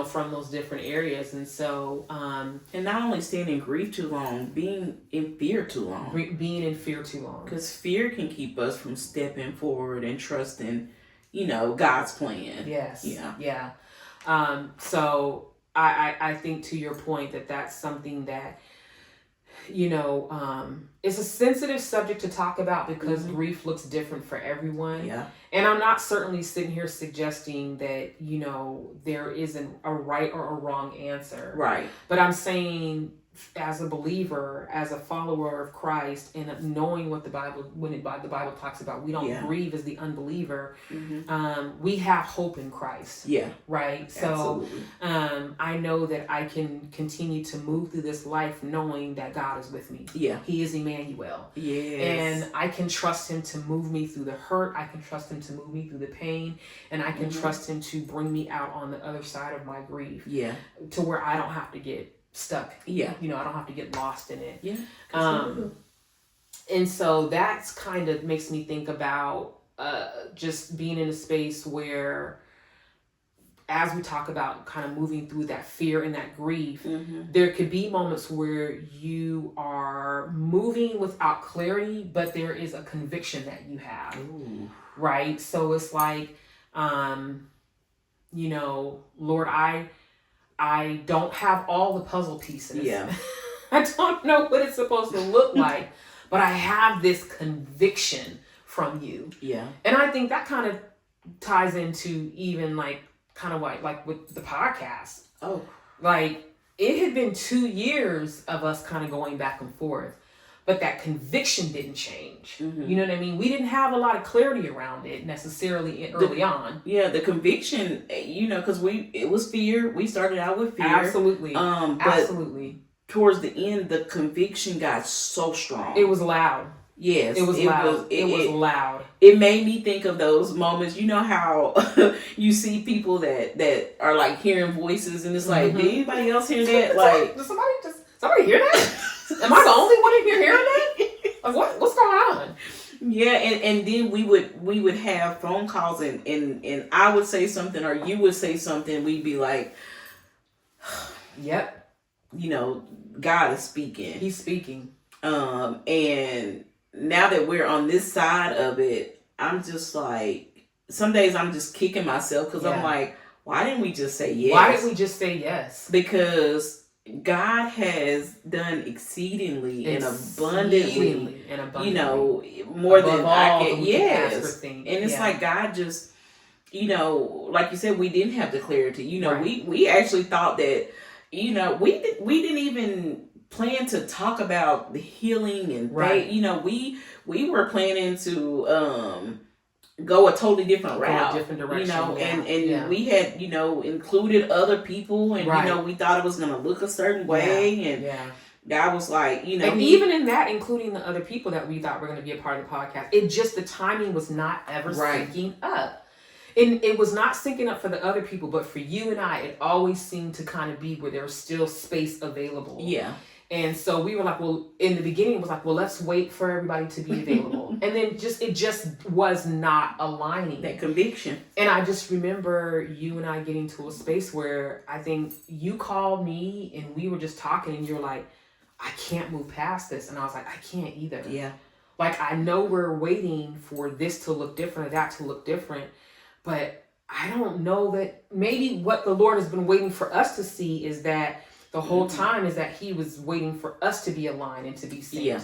from those different areas. And so, and not only staying in grief too long, being in fear too long. Being in fear too long. Because fear can keep us from stepping forward and trusting, God's plan. Yes. Yeah. So I think, to your point, that's something that, it's a sensitive subject to talk about, because grief looks different for everyone. Yeah. And I'm not certainly sitting here suggesting that, there isn't a right or a wrong answer. Right. But I'm saying, as a believer, as a follower of Christ, and knowing what the Bible talks about, we don't grieve as the unbeliever. Mm-hmm. We have hope in Christ. Yeah. Right. So, I know that I can continue to move through this life knowing that God is with me. Yeah. He is Emmanuel. Yes. And I can trust him to move me through the hurt. I can trust him to move me through the pain, and I can trust him to bring me out on the other side of my grief. Yeah. To where I don't have to get stuck. Yeah. I don't have to get lost in it. Yeah. And so that's kind of makes me think about just being in a space where, as we talk about kind of moving through that fear and that grief, there could be moments where you are moving without clarity, but there is a conviction that you have. Ooh. Right? So it's like, Lord, I don't have all the puzzle pieces. Yeah. I don't know what it's supposed to look like, but I have this conviction from you. Yeah. And I think that kind of ties into even kind of like with the podcast. Oh. It had been 2 years of us kind of going back and forth, but that conviction didn't change. Mm-hmm. You know what I mean? We didn't have a lot of clarity around it necessarily early on. Yeah, the conviction, because it was fear. We started out with fear. Absolutely. Absolutely. Towards the end, the conviction got so strong. It was loud. Yes. It was loud. It was loud. It made me think of those moments. You know how you see people that are hearing voices, and it's like, did anybody else hear that? Does somebody hear that? Am I the only one in here hearing that? What's going on? Yeah, and then we would have phone calls, and I would say something, or you would say something. We'd be like, "Yep, God is speaking. He's speaking." And now that we're on this side of it, I'm just like, some days I'm just kicking myself, because I'm like, why didn't we just say yes? Why didn't we just say yes? Because God has done exceedingly and abundantly, you know, more above than all I can. we Yes, can ask or think. And it's like God just, you know, like you said, we didn't have the clarity. You know, Right. we actually thought that, you know, we didn't even plan to talk about the healing and Right. faith. You know, we were planning to go a totally different route, a different direction, you know, yeah. and we had, you know, included other people, and Right. you know, we thought it was gonna look a certain way, and God was like, you know, and even in that, including the other people that we thought were going to be a part of the podcast, it just, the timing was not ever syncing up. And it was not syncing up for the other people, but for you and I, it always seemed to kind of be where there was still space available. Yeah. And so we were like, well, in the beginning, it was like, well, let's wait for everybody to be available. And then it just was not aligning. That conviction. And I just remember you and I getting to a space where I think you called me and we were just talking, and you were like, I can't move past this. And I was like, I can't either. Yeah. Like, I know we're waiting for this to look different or that to look different, but I don't know that maybe what the Lord has been waiting for us to see is that the whole time is that he was waiting for us to be aligned and to be synced. Yeah.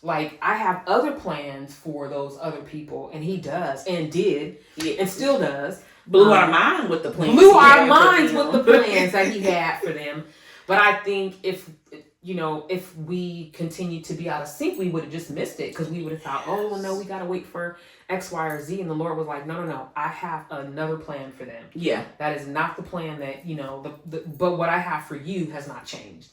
Like, I have other plans for those other people, and he does and did and still does. Blew our mind with the plans. Blew our minds with the plans that he had for them. But I think if we continued to be out of sync, we would have just missed it, because we would have thought, oh, well, no, we got to wait for X, Y, or Z. And the Lord was like, no, I have another plan for them. Yeah. That is not the plan that, you know, but what I have for you has not changed.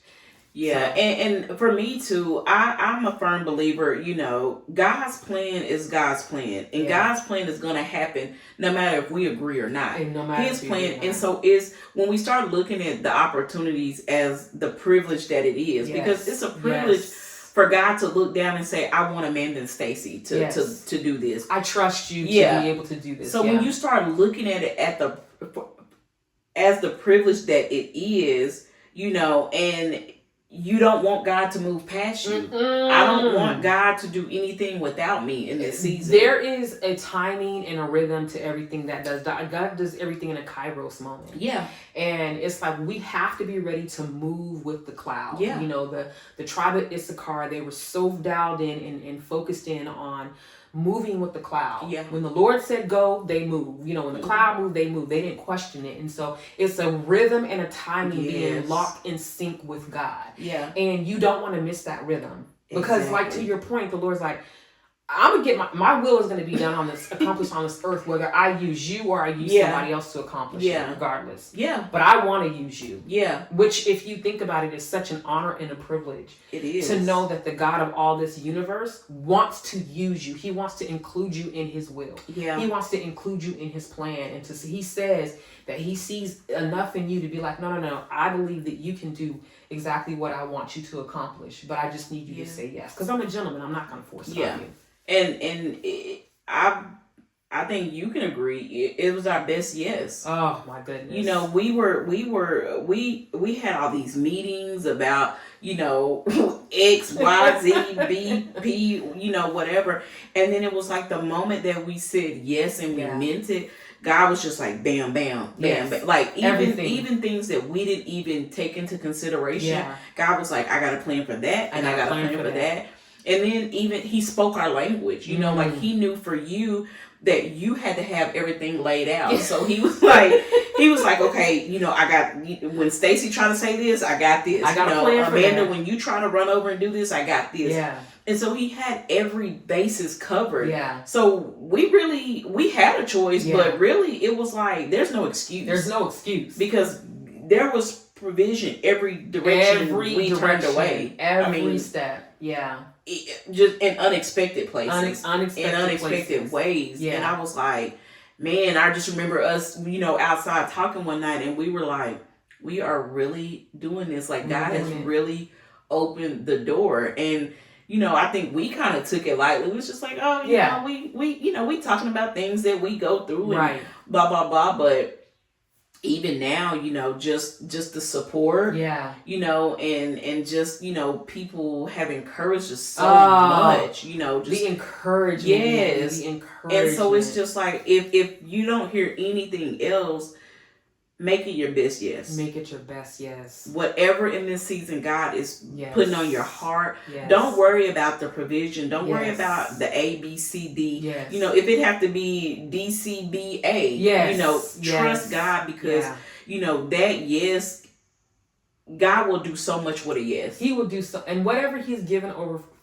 Yeah, so. And for me too, I'm a firm believer, you know, God's plan is God's plan. And God's plan is going to happen no matter if we agree or not. And no matter his plan. And so is when we start looking at the opportunities as the privilege that it is. Yes. Because it's a privilege for God to look down and say, I want Amanda and Stacy to do this. I trust you to be able to do this. So when you start looking at it as the privilege that it is, you know, and you don't want God to move past you. I don't want God to do anything without me in this season. There is a timing and a rhythm to everything that does. God does everything in a kairos moment. Yeah. And it's like we have to be ready to move with the cloud. Yeah. You know, the tribe of Issachar, they were so dialed in and focused in on moving with the cloud. Yeah. When the Lord said go, they move. You know, when the cloud moved, they moved. They didn't question it. And so it's a rhythm and a timing being locked in sync with God. Yeah. And you don't want to miss that rhythm. Because like to your point, the Lord's like, I'm gonna get my will is gonna be done on this, accomplished on this earth, whether I use you or I use somebody else to accomplish it, regardless. Yeah. But I want to use you. Yeah. Which, if you think about it, is such an honor and a privilege. It is. To know that the God of all this universe wants to use you. He wants to include you in his will. Yeah. He wants to include you in his plan. And he says that he sees enough in you to be like, no, I believe that you can do exactly what I want you to accomplish, but I just need you to say yes. Because I'm a gentleman. I'm not going to force it on you. And I think you can agree. It was our best yes. Oh my goodness! You know, we had all these meetings about, you know, X, Y, Z, B, P, you know, whatever. And then it was like the moment that we said yes and we meant it, God was just like bam, bam, bam, bam. Like even things that we didn't even take into consideration. Yeah. God was like, I got a plan for that, and I got a plan for that. And then even he spoke our language, you know, like he knew for you that you had to have everything laid out. Yeah. So he was like, okay, you know, I got, when Stacy tried to say this, I got this. I got a plan for Amanda, that. when you try to run over and do this, I got this. Yeah. And so he had every basis covered. Yeah. So we had a choice, but really it was like, there's no excuse. There's no excuse. Because there was provision every direction we turned away. Every step. Yeah. Just in unexpected places. Unexpected places. ways. Yeah. And I was like, man, I just remember us, you know, outside talking one night, and we were like, we are really doing this. Like, God has really opened the door. And, you know, I think we kind of took it lightly. It was just like, oh, you know, we talking about things that we go through and blah, blah, blah. But even now, you know, just the support, you know, and just, you know, people have encouraged us so much, you know, just the encouragement. Yes. The encouragement. And so it's just like, if you don't hear anything else, make it your best yes. Make it your best yes. Whatever in this season God is putting on your heart, don't worry about the provision. Don't worry about the A, B, C, D. Yes. You know, if it have to be D, C, B, A, you know, trust God because, you know, that yes, God will do so much with a yes. He will do so, and whatever He's given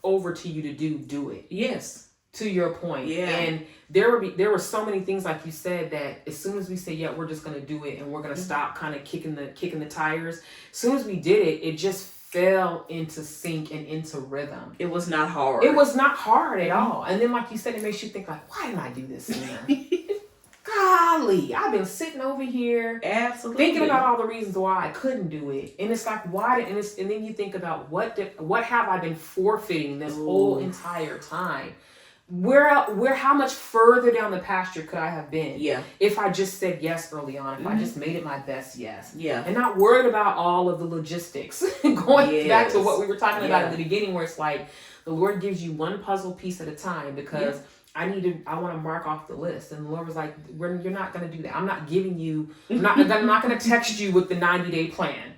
over to you to do it. Yes. To your point. Yeah. And there were so many things, like you said, that as soon as we say, yeah, we're just going to do it and we're going to stop kind of kicking the tires. As soon as we did it, it just fell into sync and into rhythm. It was not hard. It was not hard at all. And then, like you said, it makes you think like, why didn't I do this sooner? Golly, I've been sitting over here thinking about all the reasons why I couldn't do it. And it's like, and then you think about what have I been forfeiting this whole entire time? How much further down the pasture could I have been if I just said yes early on, if I just made it my best yes, and not worried about all of the logistics. Going back to what we were talking about at the beginning, where it's like the Lord gives you one puzzle piece at a time because I want to mark off the list, and the Lord was like, you're not going to do that. I'm not giving you. I'm not going to text you with the 90-day plan.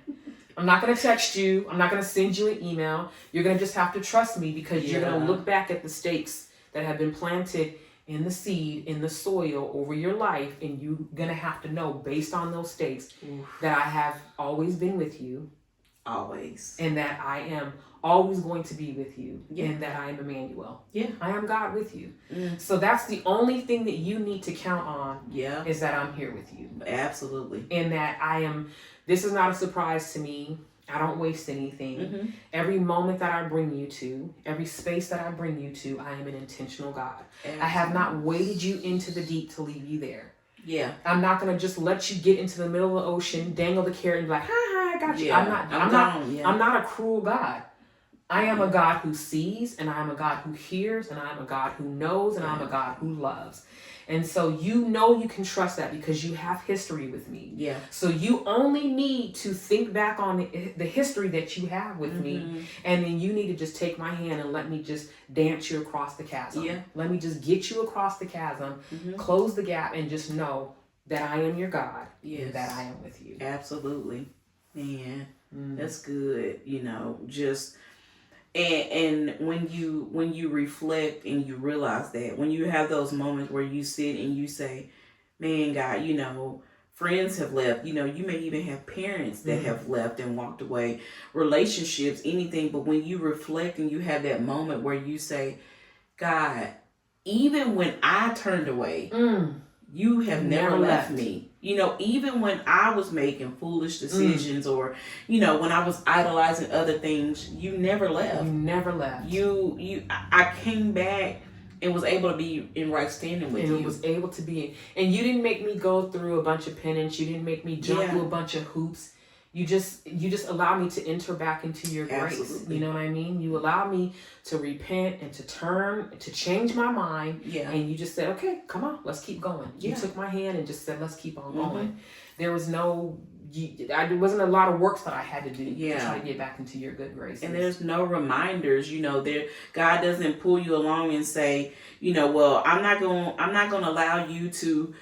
I'm not going to text you. I'm not going to send you an email. You're going to just have to trust me because you're going to look back at the stakes that have been planted in the seed, in the soil over your life, and you're going to have to know based on those stakes that I have always been with you. Always. And that I am always going to be with you. And that I am Emmanuel. Yeah. I am God with you. So that's the only thing that you need to count on is that I'm here with you. Absolutely. And that this is not a surprise to me. I don't waste anything. Every moment that I bring you to, every space that I bring you to, I am an intentional God. Absolutely. I have not waded you into the deep to leave you there. Yeah. I'm not going to just let you get into the middle of the ocean, dangle the carrot and be like, hi, I got you. I'm not a cruel God. I am a God who sees, and I am a God who hears, and I am a God who knows, and I am a God who loves. And so you can trust that because you have history with me. Yeah. So you only need to think back on the history that you have with me. And then you need to just take my hand and let me just dance you across the chasm. Yeah. Let me just get you across the chasm, close the gap, and just know that I am your God. And that I am with you. Absolutely. Man, that's good. You know, just... And when you reflect and you realize that, when you have those moments where you sit and you say, man, God, you know, friends have left, you know, you may even have parents that have left and walked away, relationships, anything. But when you reflect and you have that moment where you say, God, even when I turned away, you have never left me. You know, even when I was making foolish decisions or, you know, when I was idolizing other things, you never left. You never left. I came back and was able to be in right standing with you. And was able to be. And you didn't make me go through a bunch of penance. You didn't make me jump through a bunch of hoops. You just allow me to enter back into your grace. Absolutely. You know what I mean? You allow me to repent and to turn, to change my mind. Yeah. And you just said, okay, come on, let's keep going. You took my hand and just said, let's keep on going. There was there wasn't a lot of works that I had to do to try to get back into your good graces. And there's no reminders, you know, God doesn't pull you along and say, you know, well, I'm not going to allow you to,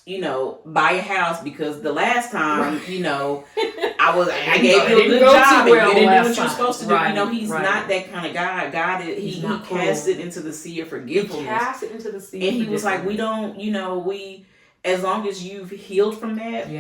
you know, buy a house because the last time, you know, I gave you a good job and you didn't do what you're supposed to do. You know, he's not that kind of God. God, he cast it into the sea of forgetfulness. He cast it into the sea. And he was like, we don't, you know, as long as you've healed from that,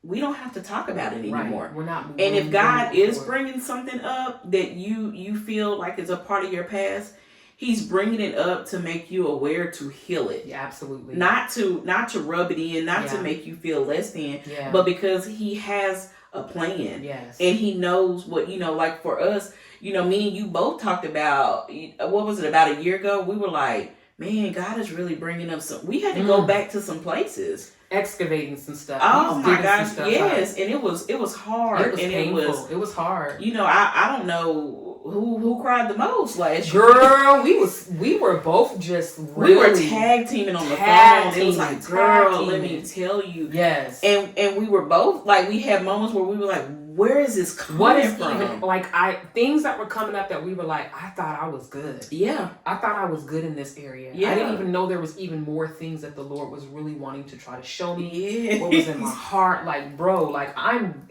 we don't have to talk about it anymore. Right. We're not. And if God is bringing something up that you feel like is a part of your past, He's bringing it up to make you aware to heal it. Yeah, absolutely. Not to rub it in, not to make you feel less than, but because He has a plan. Yes. And He knows what, you know, like for us, you know, me and you both talked about, what was it, about a year ago? We were like, man, God is really bringing up we had to go back to some places. Excavating some stuff. Oh my gosh, yes. And it was hard. It was painful. It was hard. You know, I don't know who cried the most last year. Girl, we were both just really... We were tag teaming on the phone. It was like, girl, let me tell you. Yes. And we were both, like, we had moments where we were like, where is this coming what is from? Even like things that were coming up that we were like, I thought I was good. Yeah. I thought I was good in this area. Yeah. I didn't even know there was even more things that the Lord was really wanting to try to show me. Yeah. What was in my heart. Like, bro, like I'm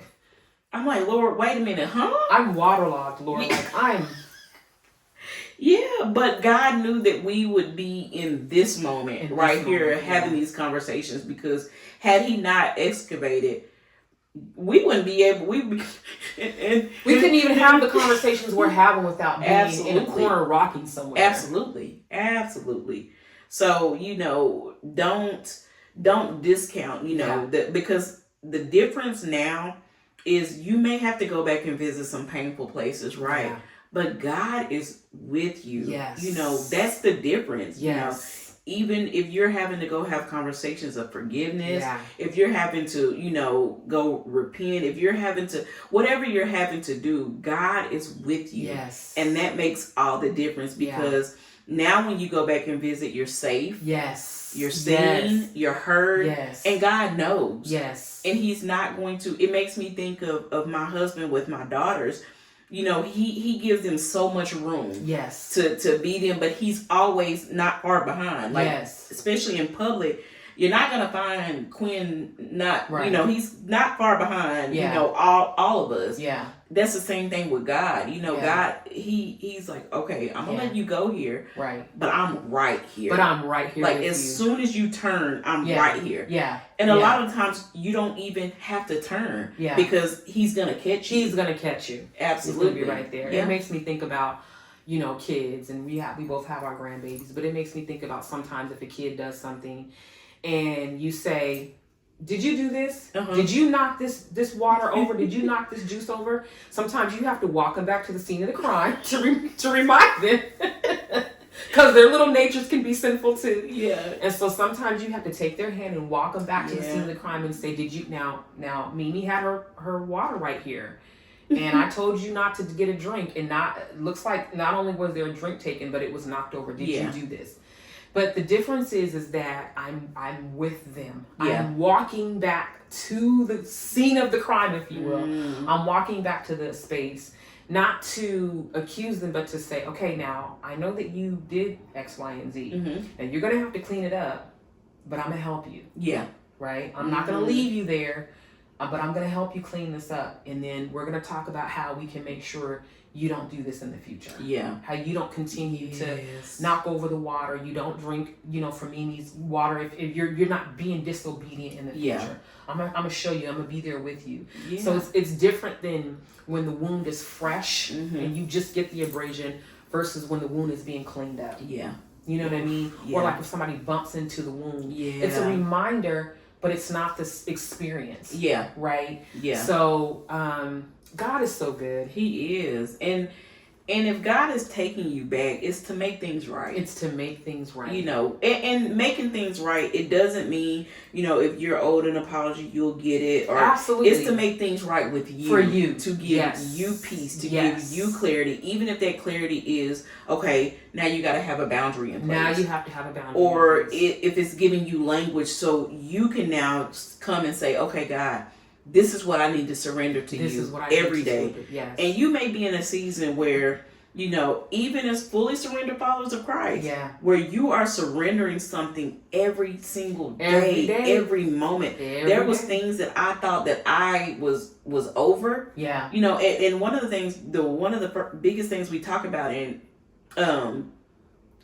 like, Lord, wait a minute, huh? I'm waterlogged, Lord. Yeah. Like I'm Yeah, but God knew that we would be in this moment here having these conversations, because had he not excavated, we wouldn't be able, we couldn't even have the conversations we're having without being Absolutely. in a corner rocking somewhere. Absolutely. So, don't discount, because the difference now is you may have to go back and visit some painful places, right? Yeah. But God is with you. Yes. That's the difference. Yes. Even if you're having to go have conversations of forgiveness, Yeah. if you're having to, go repent, if you're having to, whatever you're having to do, God is with you. Yes. And that makes all the difference, because now when you go back and visit, you're safe. Yes. You're seen, you're heard. Yes. And God knows. Yes. And he's not going to, it makes me think of my husband with my daughters. He gives them so much room. Yes. To be them, but he's always not far behind. Like, yes. Especially in public, you're not gonna find Quinn not. Right. He's not far behind. Yeah. All of us. Yeah. That's the same thing with God. Yeah. God, he's like, okay, I'm gonna let you go here. Right. But I'm right here. Like as soon as you turn, I'm right here. Yeah. And a lot of times you don't even have to turn. Yeah. Because he's gonna catch you. He's gonna catch you. Absolutely. He's gonna be right there. Yeah. It makes me think about, kids, and we both have our grandbabies, but it makes me think about sometimes if a kid does something and you say, did you do this? Uh-huh. Did you knock this water over? Did you knock this juice over? Sometimes you have to walk them back to the scene of the crime to remind them. Because their little natures can be sinful too. Yeah. And so sometimes you have to take their hand and walk them back to the scene of the crime and say, did you, now Mimi had her water right here. And I told you not to get a drink, and looks like not only was there a drink taken, but it was knocked over. Did you do this? But the difference is that I'm with them. Yeah. I'm walking back to the scene of the crime, if you will. I'm walking back to the space, not to accuse them, but to say, okay, now I know that you did X, Y, and Z, and you're gonna have to clean it up, but I'm gonna help you. Yeah. Right. I'm not gonna leave you there, but I'm gonna help you clean this up, and then we're gonna talk about how we can make sure you don't do this in the future. Yeah. How you don't continue to knock over the water. You don't drink, from Mimi's water if you're not being disobedient in the future. I'm gonna show you. I'm gonna be there with you. Yeah. So it's different than when the wound is fresh and you just get the abrasion versus when the wound is being cleaned up. Yeah. You know what I mean? Yeah. Or like if somebody bumps into the wound. Yeah. It's a reminder, but it's not this experience. Yeah. Right? Yeah. So God is so good. He is. And if God is taking you back, it's to make things right. It's to make things right. And making things right, it doesn't mean, if you're owed an apology, you'll get it. Or absolutely. It's to make things right with you. For you. To give you peace, to give you clarity. Even if that clarity is, okay, now you got to have a boundary in place. Now you have to have a boundary. Or if it's giving you language so you can now come and say, okay, God, this is what I need to surrender to you every day. Yes. And you may be in a season where, even as fully surrendered followers of Christ, where you are surrendering something every single day, every moment. There was things that I thought that I was over. Yeah. And one of the things, one of the biggest things we talk about in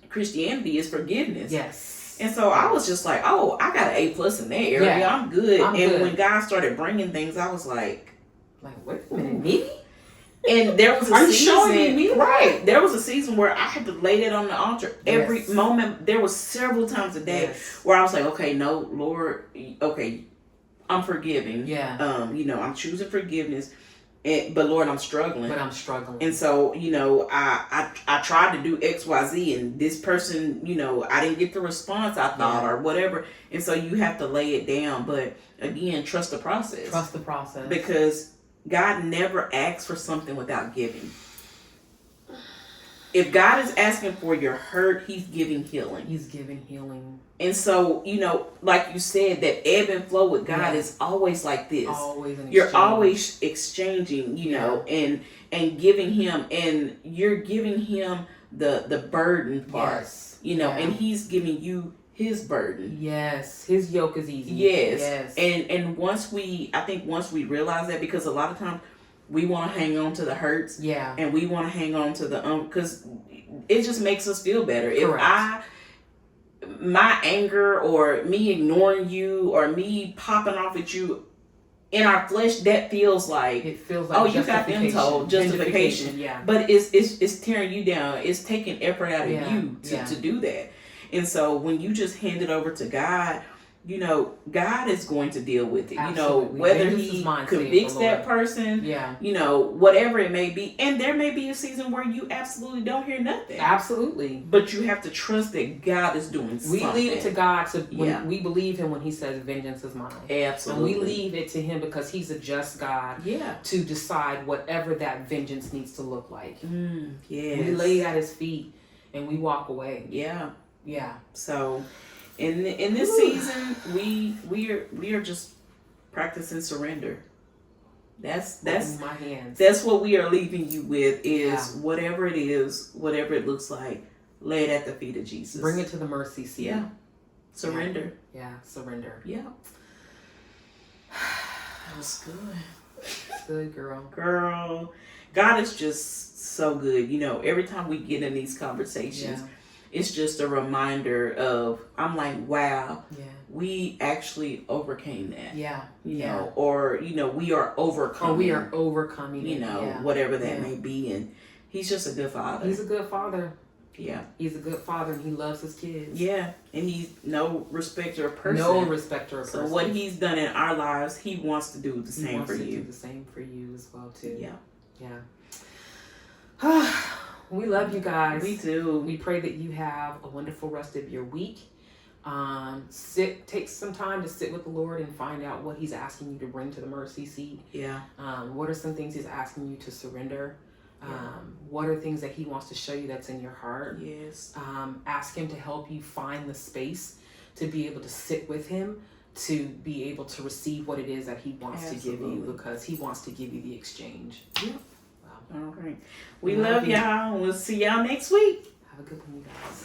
Christianity is forgiveness. Yes. And so I was just like, oh, I got an A+ in that area. Yeah. I'm good. When God started bringing things, I was like, wait a minute, me? And there was a Are you season, showing me? Right. There was a season where I had to lay that on the altar every moment. There was several times a day where I was like, okay, no, Lord, okay, I'm forgiving. Yeah. I'm choosing forgiveness. But Lord, I'm struggling. And so, I tried to do X, Y, Z, and this person, I didn't get the response I thought or whatever. And so you have to lay it down. But again, trust the process. Because God never asks for something without giving. If God is asking for your hurt, he's giving healing. He's giving healing. And so, like you said, that ebb and flow with God is always like this. Always an exchange. You're always exchanging, know, and giving him, and you're giving him the burden part, and he's giving you his burden. Yes, his yoke is easy. Yes. And once we realize that, because a lot of times we want to hang on to the hurts, and we want to hang on to the because it just makes us feel better. Correct. If my anger or me ignoring you or me popping off at you in our flesh, that feels like you got them told justification. But it's tearing you down. It's taking effort out of you to do that. And so when you just hand it over to God, God is going to deal with it. Absolutely. Whether he convicts that person, whatever it may be. And there may be a season where you absolutely don't hear nothing. Absolutely. But you have to trust that God is doing something. We leave it to God when we believe him when he says vengeance is mine. Absolutely. And we leave it to him because he's a just God to decide whatever that vengeance needs to look like. Yes. We lay it at his feet and we walk away. Yeah. So in this season, we are just practicing surrender. That's my hands. That's what we are leaving you with is whatever it is, whatever it looks like, lay it at the feet of Jesus. Bring it to the mercy seat. Yeah. Surrender. Yeah, surrender. Yeah. That was good. Good girl. Girl. God is just so good. Every time we get in these conversations, it's just a reminder of, I'm like, wow, we actually overcame that. Or, we are overcoming. Or we are overcoming whatever that may be. And he's just a good father. He's a good father. Yeah. He's a good father and he loves his kids. Yeah. And he's no respecter of person. No respecter of person. So what he's done in our lives, he wants to do the same for you. He wants to do the same for you as well, too. Yeah. We love you guys. We do. We pray that you have a wonderful rest of your week. Take some time to sit with the Lord and find out what he's asking you to bring to the mercy seat. Yeah. What are some things he's asking you to surrender? What are things that he wants to show you that's in your heart? Yes. Ask him to help you find the space to be able to sit with him, to be able to receive what it is that he wants to give you, because he wants to give you the exchange. Yeah. All right. We love y'all. We'll see y'all next week. Have a good one, you guys.